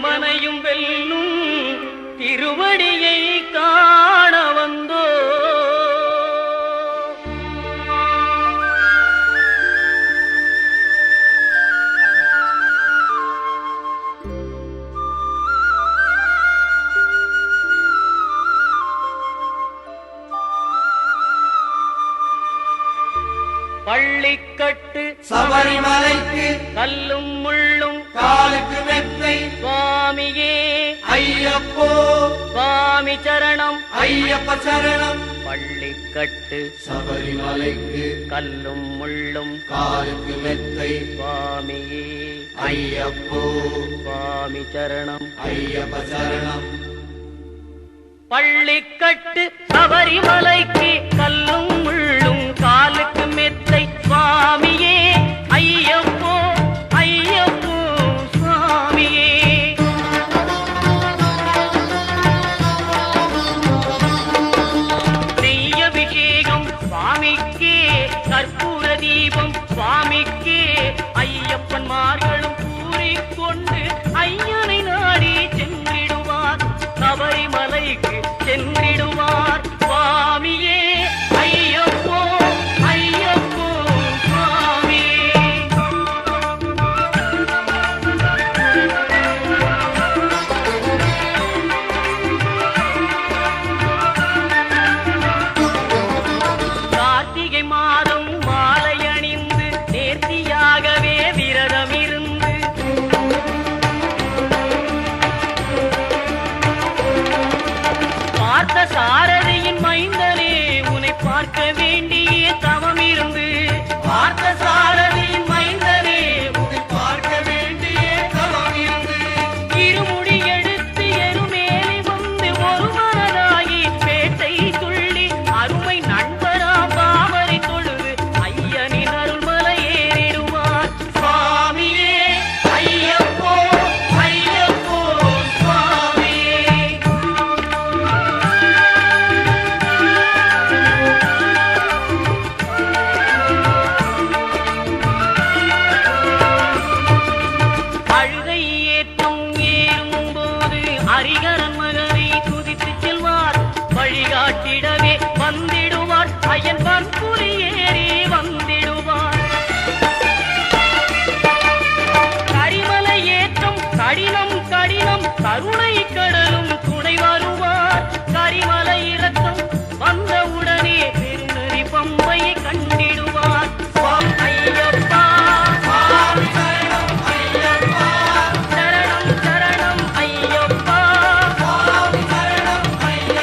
யமனையும் வெல்லும் திருவடியை காண வந்தோ. பள்ளிக்கட்டு சபரிமலைக்கு கல்லும் முள்ளும் காலுக்கு மெத்தை சுவாமியே ஐயப்போ சுவாமி சரணம் ஐயப்ப சரணம். பள்ளிக்கட்டு சபரிமலைக்கு கல்லும் முள்ளும் காலுக்கு மெத்தை சுவாமியே ஐயப்போ சுவாமி சரணம் ஐயப்ப சரணம். பள்ளிக்கட்டு சபரிமலைக்கு கல்லும் முள்ளும் காலுக்கு மெத்தை சுவாமியே ஐயப்போ ஐயப்போ சுவாமியே. நெய்யபிஷேகம் சுவாமிக்கே கற்பூர தீபம் சுவாமிக்கே ஐயப்பன்மார்களும் கூறிக்கொண்டு ஐயனை நாடி சென்றிடுவார் சபரிமலைக்கு சென்றிடுவார் சுவாமியே ஐயப்போ ஐயப்போ சுவாமியே. கார்த்திகை மாதம் மாலை அணிந்து நேர்த்தியாகவே விரதம் இருந்து பார்த்த சாரதியின் மைந்தனே உன்னை பார்க்க வேண்டிய தவம் இருந்து பார்த்த சாரதியின் மைந்தனே உன்னை பார்க்க வேண்டிய தவம் இருந்து இருமுடி எடுத்து எருமேலி வந்து ஒரு மனதாகி பேட்டை துள்ளி அருமை நண்பராம் பாவரை தொழுது ஐயனின் அருள்மலை ஏறிடுவார் சுவாமியே ஐயப்போ ஐயப்போ சுவாமியே. அழுகை ஏற்றம் ஏறும்போது ஹரிகரன் மகனை துதித்து செல்வார் வழிகாட்டிடவே வந்திடுவார் ஐயன் பன்புலி ஏறி வந்திடுவார். கரிமலை ஏற்றம் கடினம் கடினம் கருணை கடலும் துணை வருவார். கரிமலை இறக்கம் வந்தவுடனே பெருநெறி பம்பையை கண்டிடுவார். ஐயப்பா சரணம் சரணம் ஐயப்பா சரணம் சரணம்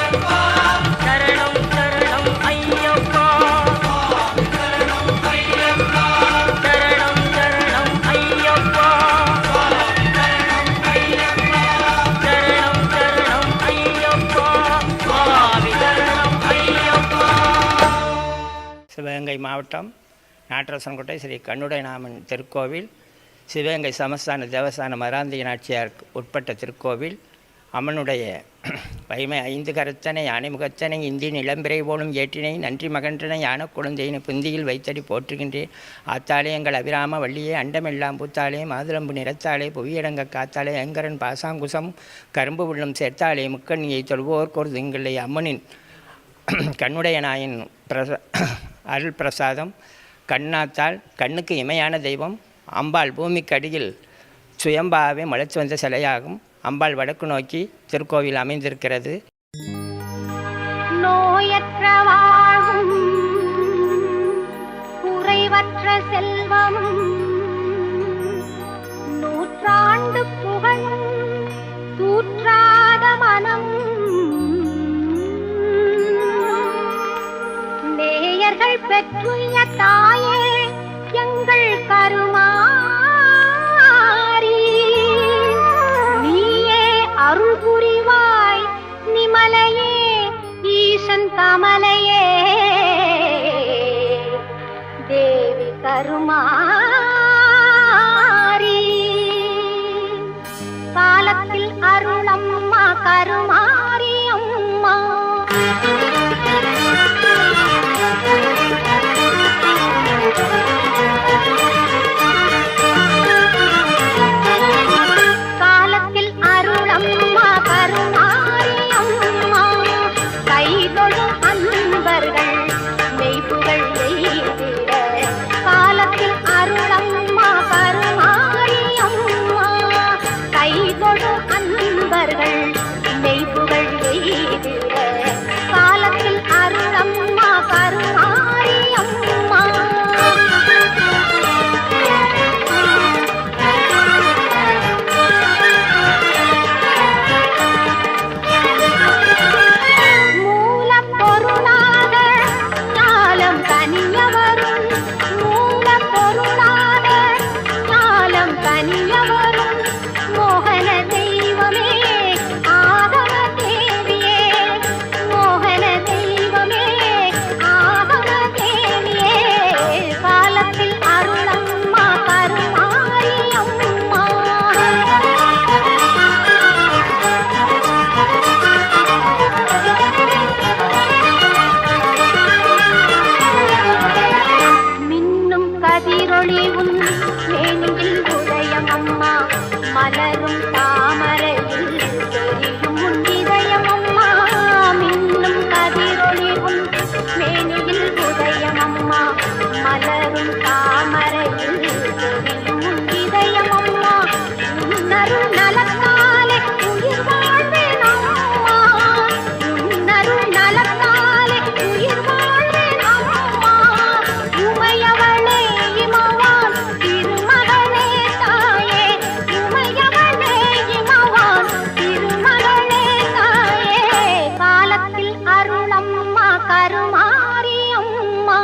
ஐயப்பா சரணம் சரணம் ஐயப்பா சரணம் சரணம் ஐயப்பா சுவாமி சரணம் ஐயப்பா. சிவகங்கை மாவட்டம் நாட்டரசன்கோட்டை ஸ்ரீ கண்ணுடைநாமன் திருக்கோவில் சிவகங்கை சமஸ்தான தேவஸ்தான மராந்திய நாச்சியார் உட்பட்ட திருக்கோவில். அம்மனுடைய வைமை 5 கரத்தனை யானை முகத்தனை இந்திய நிலம்பிரை போலும் ஏற்றினை நன்றி மகன்றனை யான குழந்தையினை புந்தியில் வைத்தடி போற்றுகின்றேன். ஆத்தாலே எங்கள் அபிராம வள்ளியே அண்டமெல்லாம் பூத்தாலே மாதுளம்பு நிறத்தாலே புவியடங்க காத்தாலே அங்கரன் பாசாங்குசம் கரும்பு உள்ளம் சேர்த்தாலே முக்கண்ணியை தொழுவோர்க்கொரு திங்களை. அம்மனின் கண்ணுடைய நாயின் அருள் பிரசாதம் கண்ணாத்தால் கண்ணுக்கு இமையான தெய்வம். அம்பாள் பூமிக்கு அடியில் சுயம்பாவே முளைச்சு வந்த சிலையாகும். அம்பாள் வடக்கு நோக்கி திருக்கோவில் அமைந்திருக்கிறது. நோயற்ற வாழ்வும் குறைவற்ற செல்வமும் நூற்றாண்டு புகழும் தூற்றாத மனம் நேயர்கள் பெற்றுய தாயே எங்கள் கருமாரி நீயே அருள் புரிவாய் நிமலையே ஈசன் கமலையே தேவி கருமாரி காலத்தில் அருளம்மா கருமாரி அம்மா. மலரும் தாமரையில் தெரியும் இதயம் அம்மா உன்னருள் நலத்தாலே உயிர் வாழ்வேன் அம்மா உன்னருள் நலத்தாலே உயிர் வாழ்வேன் அம்மா உமையவளே இமவான் திருமகளே தாயே உமையவளே இமவான் திருமகளே தாயே காலத்தில் அருளம்மா கருமாரி அம்மா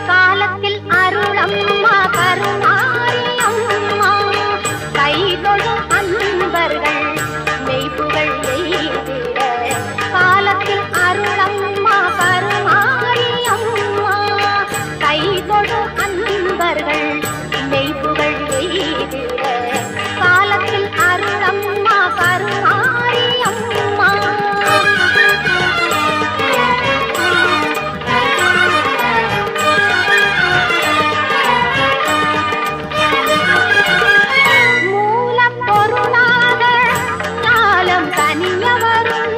காலத்தில் அருளம்மா கருமாரி அம்மா கைதொழும் அன்பர்கள் மெய்ப்புகள் எய்திட காலத்தில் அருளம்மா கருமாரி அம்மா கைதொழும் அன்பர்கள் மெய்ப்புகள் எய்திட காலத்தில் அருளம்மா கருமாரி அம்மா மூலப்பொருளாக ஞாலம் தனிய வரும்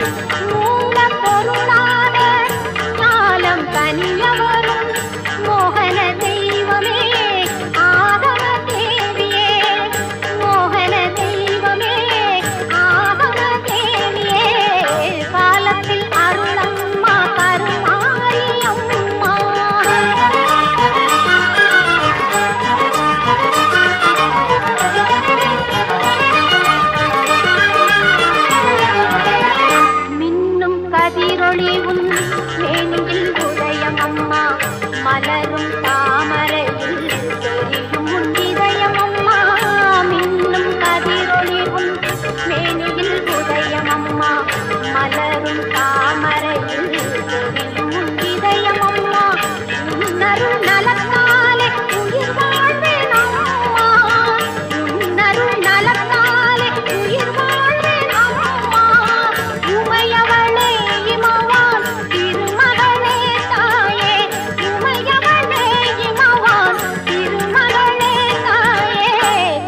மூலப்பொருளாக ஞாலம் தனிய வரும் மோகன தெய்வமே ஆகம தேவியே மோகன தெய்வமே ஆகம தேவியே காலத்தில் அருளம்மா கருமாரி அம்மா மின்னும் கதிரொளி உன் மேனியில் உதயம் அம்மா மலரும் தாமரையில் தெரியும் உன் இதயம் அம்மா மின்னும் கதிரொளி உன் மேனியில் உதயம் அம்மா மலரும் தாமரையில் தெரியும் உன் இதயம் அம்மா உன்னருள் நலத்தாலே உயிர் வாழ்வேன் அம்மா உன்னருள் நலத்தாலே உயிர் வாழ்வேன் அம்மா உமையவளே இமவான் திருமகளே தாயே உமையவளே இமவான் திருமகளே தாயே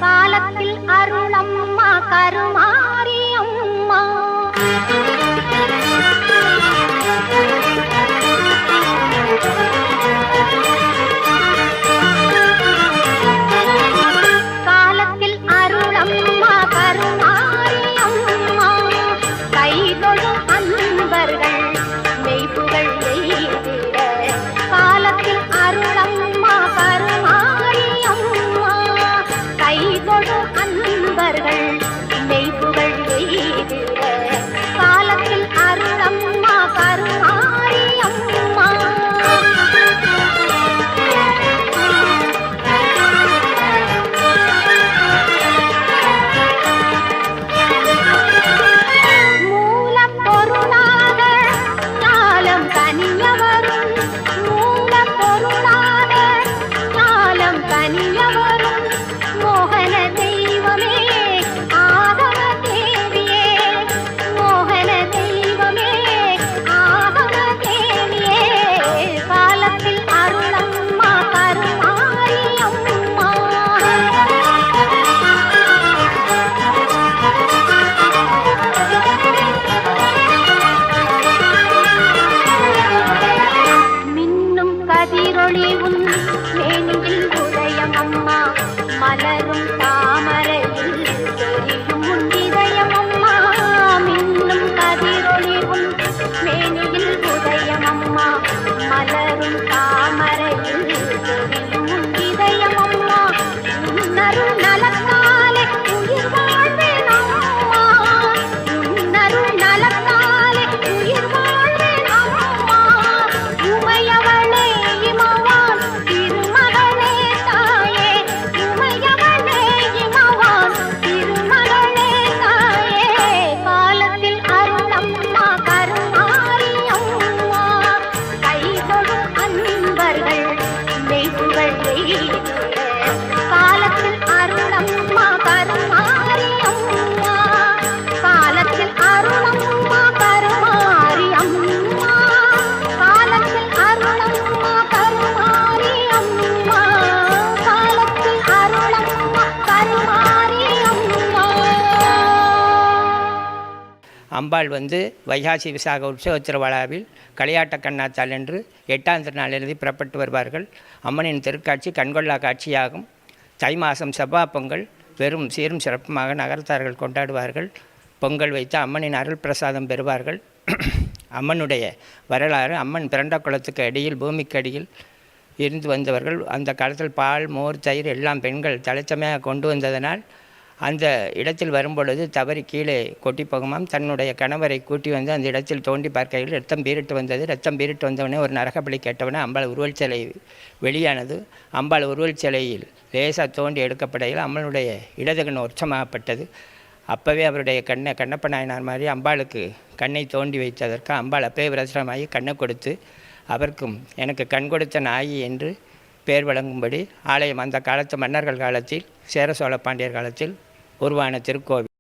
காலத்தில் அருளம்மா கருமாரி அம்மா காலத்தில் அருளம்மா கருமாரி அம்மா கைதொழும் அன்பர்கள் மெய்ப்புகள் எய்திட காலத்தில் அருளம்மா கருமாரி அம்மா கைதொழும் அன்பர்கள் மெய்ப்புகள் எய்திட காலத்தில் அருளம்மா கருமாரி அம்மா மூலப்பொருளாக ஞாலம் தனிய வரும் மூலப்பொருளாக ஞாலம் தனிய வரும் மோகன தெய்வமே ஆகம தேவியே மோகன தெய்வமே ஆகம தேவியே காலத்தில் அருளம்மா கருமாரி அம்மா மின்னும் கதிரொளி உன் மேனியில் உதயம் அம்மா மலரும் தாமரையில் தெரியும் உன் இதயம் அம்மா மின்னும் கதிரொளி உன் மேனியில் உதயம் அம்மா மலரும் தாமரையில் தெரியும் உன் இதயம் அம்மா உன்னருள் நலத்தாலே உயிர் வாழ்வேன் அம்மா உன்னருள் நலத்தாலே உயிர் வாழ்வேன் அம்மா உமையவளே இமவான் திருமகளே தாயே உமையவளே அம்பாள் வந்து வைகாசி விசாக உற்சவ திருவிழாவில் களியாட்ட கண்ணாத்தாள் என்று 8ஆம் திருநாளிலிருந்து புறப்பட்டு வருவார்கள். அம்மனின் திருக்காட்சி கண்கொள்ளா காட்சியாகும். தை மாதம் செவ்வாய் பொங்கல் வெறும் சீரும் சிறப்புமாக நகரத்தார்கள் கொண்டாடுவார்கள். பொங்கல் வைத்து அம்மனின் அருள் பிரசாதம் பெறுவார்கள். அம்மனுடைய வரலாறு, அம்மன் பிறண்ட குளத்துக்கு அடியில், பூமிக்கு அடியில் இருந்து வந்தவர்கள். அந்த காலத்தில் பால், மோர், தயிர் எல்லாம் பெண்கள் தலைச்சமையாக கொண்டு வந்ததனால் அந்த இடத்தில் வரும்பொழுது தவறி கீழே கொட்டி போகுமாம். தன்னுடைய கணவரை கூட்டி வந்து அந்த இடத்தில் தோண்டி பார்க்கையில் ரத்தம் பீரிட்டு வந்தது. ரத்தம் பீரிட்டு வந்தவொடனே ஒரு நரகபலி கேட்டவொடனே அம்பாள் உருவல் சிலை வெளியானது. அம்பாள் உருவல் சிலையில் லேசாக தோண்டி எடுக்கப்படையில் அம்மனுடைய இடதுகண் உற்சமாகப்பட்டது. அப்போவே அவருடைய கண்ணப்ப நாயனார் மாதிரி அம்பாளுக்கு கண்ணை தோண்டி வைத்ததற்கு அம்பாள் அப்பவே விரசனமாகி கண்ணை கொடுத்து அவருக்கும் எனக்கு கண் கொடுத்த நாயி என்று பெயர் வழங்கும்படி ஆலயம் அந்த காலத்து மன்னர்கள் காலத்தில், சேர சோழ பாண்டியர் காலத்தில் உருவான திருக்கோவில்.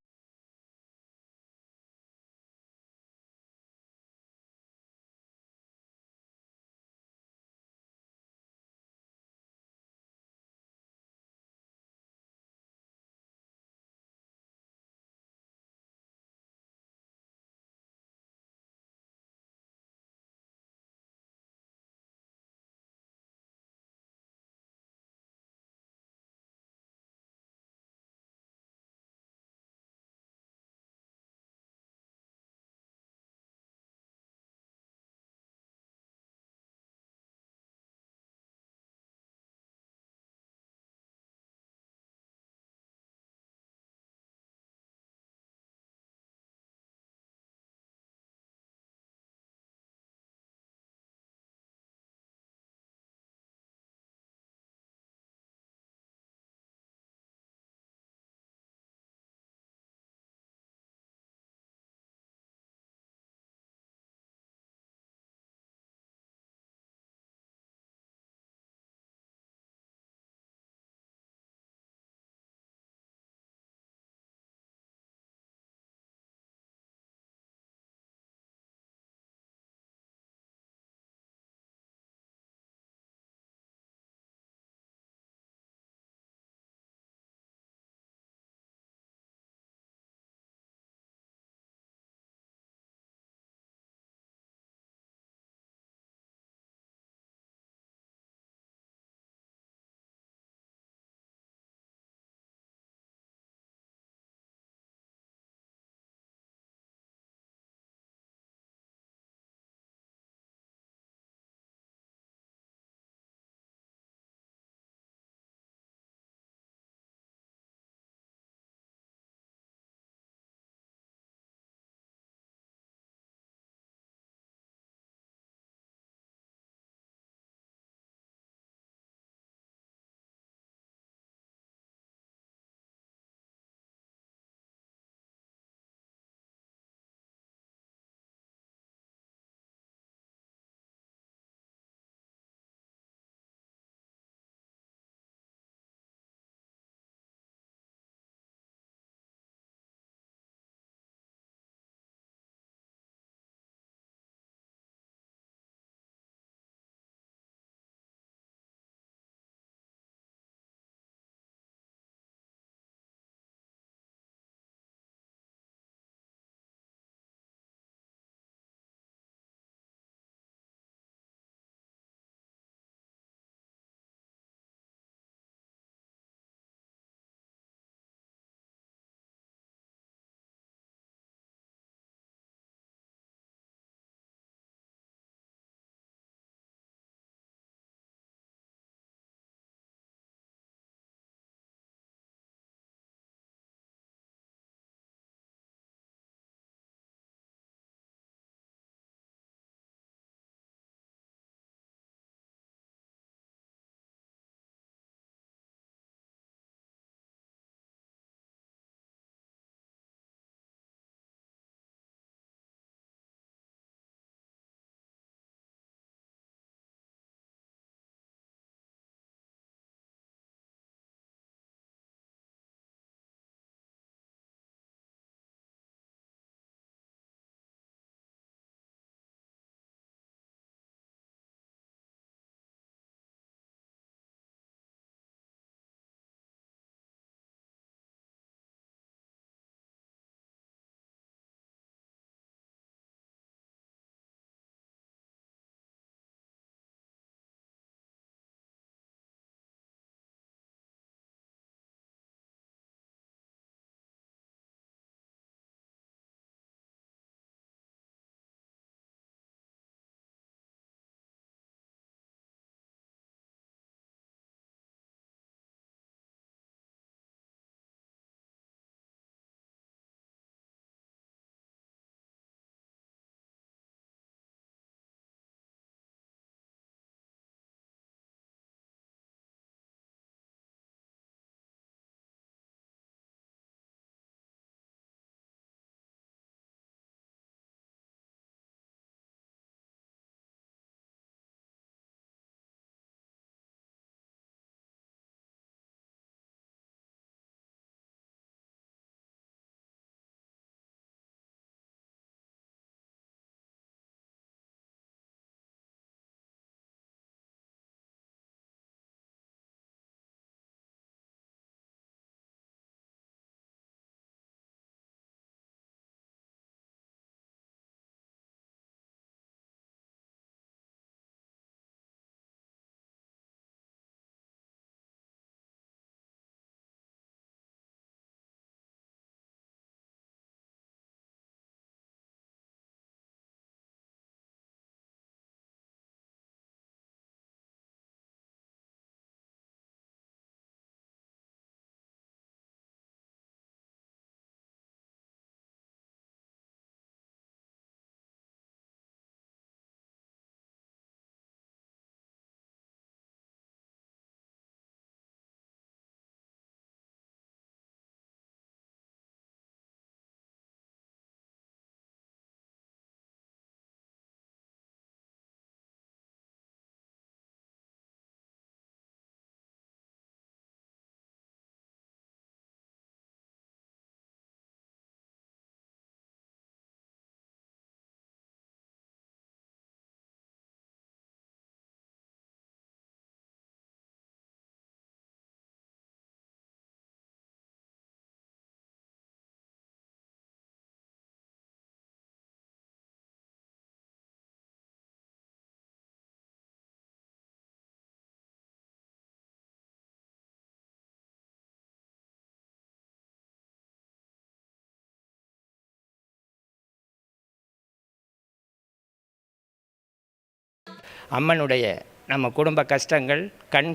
அம்மனுடைய நம்ம குடும்ப கஷ்டங்கள் கண்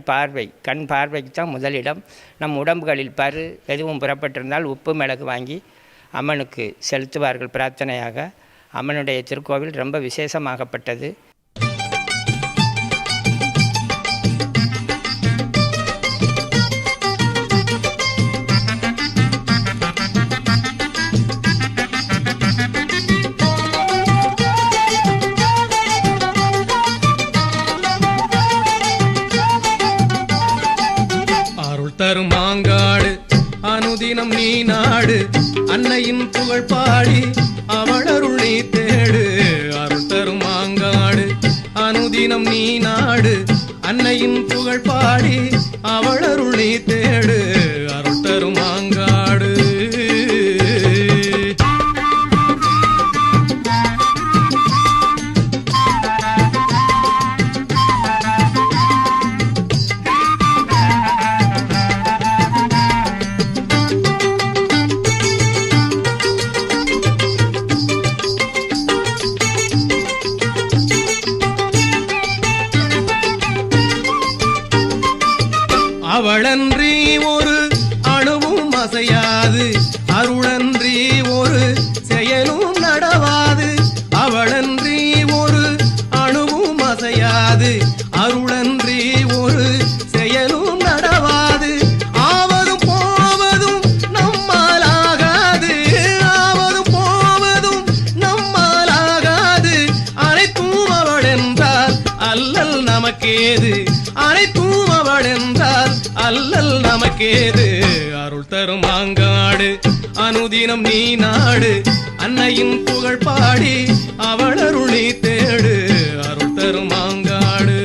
பார்வைக்கு தான் முதலிடம். நம் உடம்புகளில் பரு எதுவும் புறப்பட்டிருந்தால் உப்பு மிளகு வாங்கி அம்மனுக்கு செலுத்துவார்கள் பிரார்த்தனையாக. அம்மனுடைய திருக்கோவில் ரொம்ப விசேஷமாகப்பட்டது. தரும் மாங்காடு அனுதினம் நீ நாடு, அன்னையின் புகழ் பாடி அவளருள் நீ தேடு. அருள் தரும் மாங்காடு அனுதினம் நீ நாடு, அன்னையின் புகழ் பாடி அவளருள் நீ தேடு. அருள் தரும் மாங்காடு. அவளன்றி ஒரு அணுவும் அசையாது, அருளன்றி ஒரு செயலும் நடவாது. அவளன்றி ஒரு அணுவும் அசையாது, அருளன்றி ஒரு செயலும் நடவாது. ஆவதும் போவதும் நம்மாலாகாது, ஆவதும் போவதும் நம்மாலாகாது. அனைத்தும் அவள் என்றால் அல்லல் நமக்கேது, அனைத்தும் அவள் என்றால் அல்லல் நமக்கேது. அருள் தரும் மாங்காடு அனுதினம் நீ நாடு, அன்னையின் புகழ் பாடி அவள் அருள் நீ தேடு. அருள் தரும் மாங்காடு.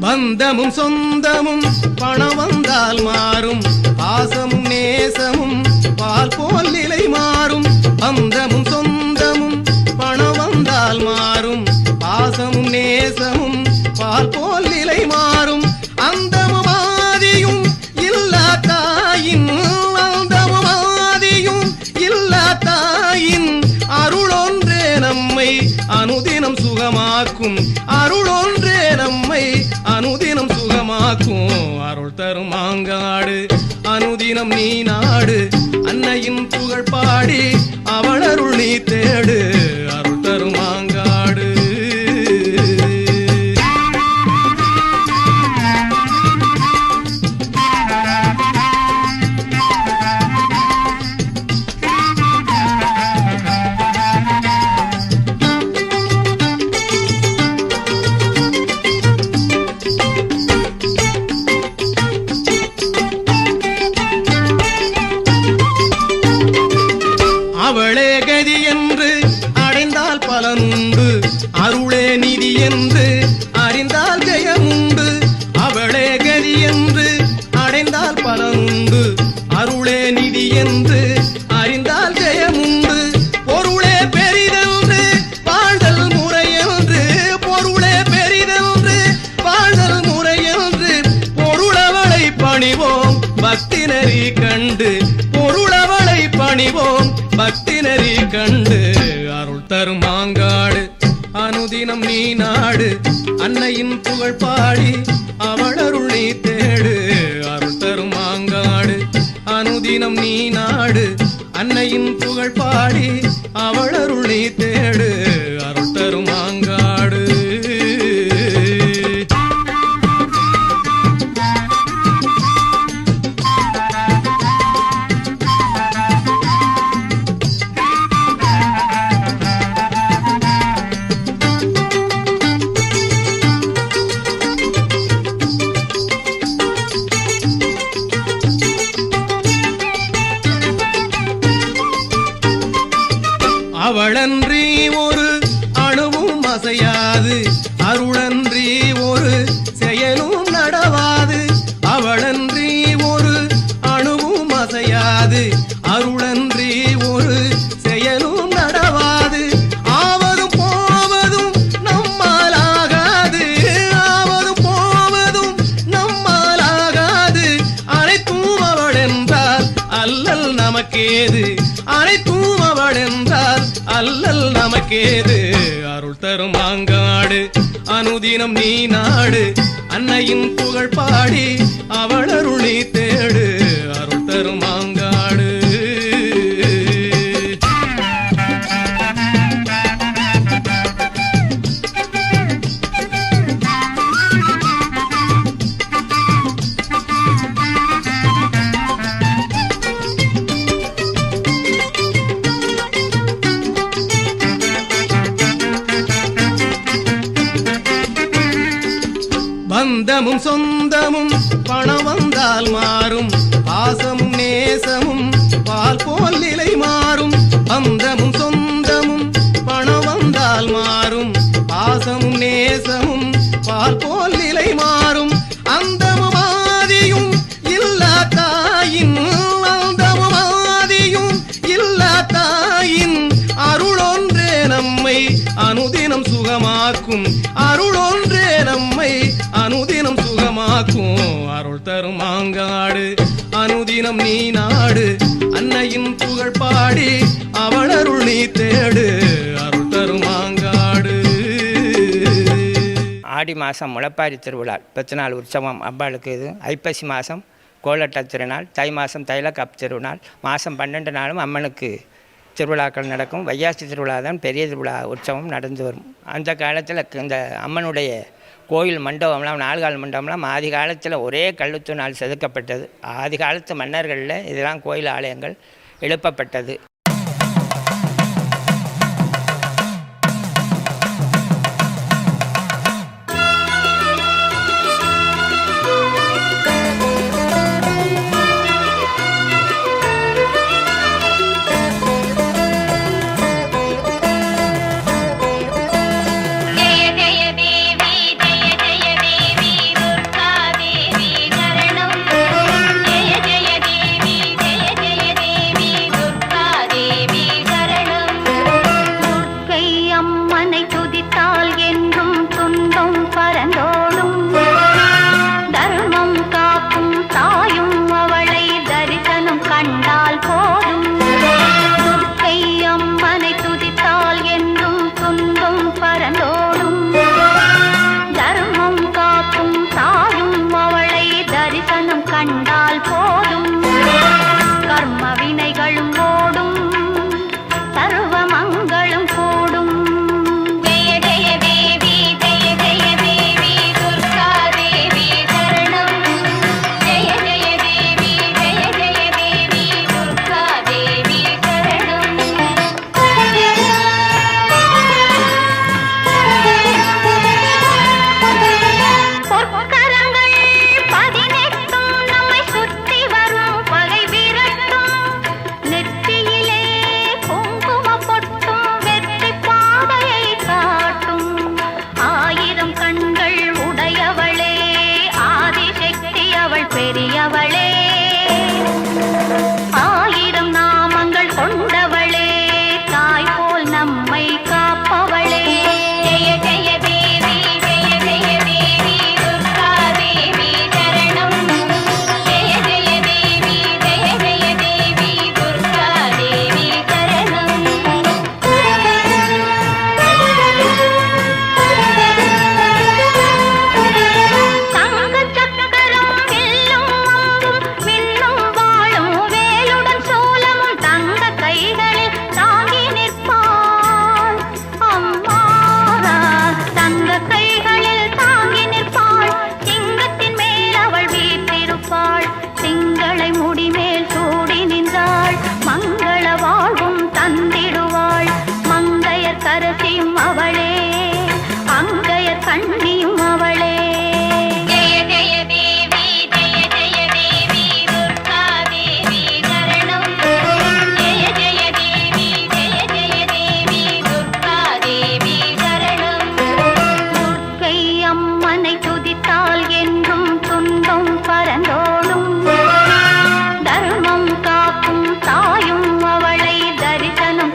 பந்தமும் சொந்தமும் பணம் வந்தால் மாறும், பாசமும் நேசமும் பால் போல் நிலை மாறும். பந்தமும் சொந்தமும் பணம் வந்தால் மாறும், பாசமும் நேசமும் பால் போல் நிலை மாறும். அந்தமும் ஆதியும் இல்லா தாயின், அந்தமும் ஆதியும் இல்லா தாயின் அருளொன்றே நம்மை அனுதினம் சுகமாக்கும், அருளொன்றே நம்மை அனுதினம் சுகமாக்கும். அருள் தரும் மாங்காடு அனுதினம் நீ நாடு, அன்னையின் புகழ் பாடி அவள் அருள் நீ தேடு. அருள் தரும் மாங்காடு. அவளே கதி என்று அடைந்தால் பலனுண்டு, அருளே நிதி என்று அறிந்தால் ஜெயமுண்டு. அவளே கதி என்று அடைந்தால் பலனுண்டு, அருளே நிதி என்று அறிந்தால் ஜெயமுண்டு. பொருளே பெரிதென்று வாழ்தல் முறையென்று, பொருளே பெரிதென்று வாழ்தல் முறையென்று பொருளவளை பணிவோம் பக்தி நெறி கண்டு, பொருளவளை பணிவோம் பக்தி நெறி கண்டு. அருள் தரும் மாங்காடு அனுதினம் நீ நாடு, அன்னையின் புகழ் பாடி அவள் அருள் நீ தேடு. அருள் தரும் மாங்காடு அனுதினம் நீ நாடு, அன்னையின் புகழ் பாடி அவள் அருள் நீ தேடு. அருள் தரும் மாங்காடு. அவளன்றி ஒரு ஏது அனைத்தும் அவள் என்றால் அல்லல் நமக்கேது அருள் தரும் மாங்காடு அனுதினம் நீ நாடு அன்னையின் புகழ் பாடி அவள் அருள் நீ தேடு அருள் தரும் மாங்காடு. பந்தமும் சொந்தமும் பணம் வந்தால் மாறும் பாசமும் நேசமும் பால் போல் நிலை மாறும். பந்தமும் சொந்தமும் பணம் வந்தால் மாறும் பாசமும் நேசமும் பால் போல் நிலை மாறும். அந்தமும் ஆதியும் இல்லா தாயின் அந்தமும் ஆதியும் இல்லா தாயின் அருளொன்றே நம்மை அனுதினம் சுகமாக்கும் அருளொன்றே நம்மை அனுதினம் சுகமாக்கும் அருள் தரும் மாங்காடு அனுதினம் நீ நாடு அன்னையின் புகழ் பாடி அவள் அருள் நீ தேடு அருள் தரும் மாங்காடு. ஆடி மாதம் முளைப்பாரி திருவிழா 10 நாள் உற்சவம் அம்பாளுக்கு. இது ஐப்பசி மாதம் கோலட்ட திருநாள், தை மாதம் தைலக்காப்பு திருநாள், மாதம் 12 நாளும் அம்மனுக்கு திருவிழாக்கள் நடக்கும். வைகாசி திருவிழா தான் பெரிய திருவிழா உற்சவம் நடந்து வரும். அந்த காலத்தில் இந்த அம்மனுடைய கோயில் மண்டபம்லாம் 4 கால் மண்டபம்லாம் ஆதி காலத்தில் ஒரே கல்லுத்தூணால் செதுக்கப்பட்டது. ஆதி காலத்து மன்னர்களில் இதெல்லாம் கோயில் ஆலயங்கள் எழுப்பப்பட்டது.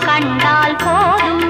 கண்டால் போதும்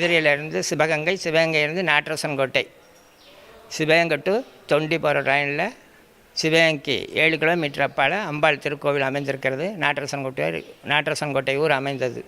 மதுரையிலேருந்து சிவகங்கை, சிவகங்கையிலேருந்து நாட்டரசன்கோட்டை, சிவகங்கை டு தொண்டி போகிற ட்ரெயினில் சிவகங்கைக்கு 7 கிலோமீட்டர் அப்பால் அம்பாள் திருக்கோவில் அமைந்திருக்கிறது. நாட்டரசன்கோட்டை ஊர் அமைந்தது.